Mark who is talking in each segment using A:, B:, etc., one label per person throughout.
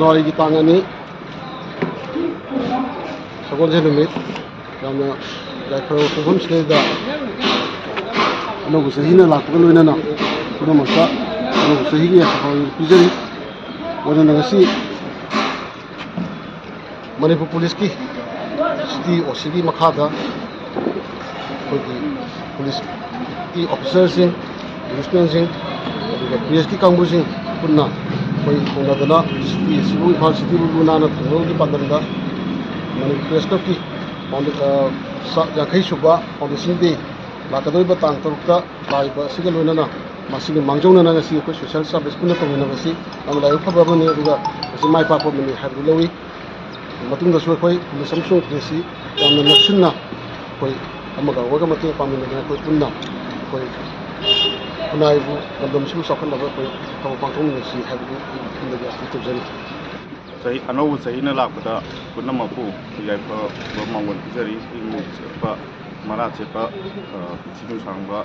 A: January की तांगनी सगोल से निमित यामना जायफल कुहम से दा अनोगु सही ना लाकु लोइना ना कुनो मसा अनोगु सही की सफल पिजरी वना नगसी मणिपुर पुलिस की सिटी ओसीडी मखादा कोई पुलिस की officer Singh policeman Singh PS की कांगबु सिंह पुन्ना कोई उन्नतना सिटी सिबु इम्फाल सिटी बुबु नाना थंगो की पांदरदा मणिपुर प्रेस क्लब की याखै सुबा फाउंडेशन डे लाकदोइबा तांग तरुकता लाइबा सिगा लोइनाना मासिनि मांजौनाना गसी कोई सोशल सर्विस पुना तंगनाबसी अमलाय फबरबने दुगा असि माइ पापो मनि हाबु लवी मतुंगदसु कोई पुलिस अमसुंग प्रेसी यामना नक्सिना कोई अमगा वगा मते पामिना कोई पुन्ना कोई पुनाइबु लंदमसु सखनबा कोई थव पांथोंगसी हाबु पुनगा तुजनि
B: सही अनौब सहीना लापदा पुनमपु याइफा मांगन पिजरी इमु सेपा मरा सेपा सिनु सांगबा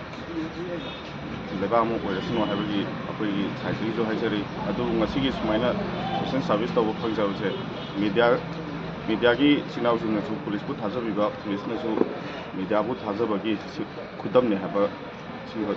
B: लेबामु ओइरसनो हाबगी अखोई साइटि जो हाइजरी अदु ngasiगी सुमाइना सोशल सर्विस तब फंगजाउसे मीडिया की सिनाउसिनसु पुलिस बु थाजबिबा पुलिसनसु मीडिया बु थाजबगी खुदमने हाबा सिहो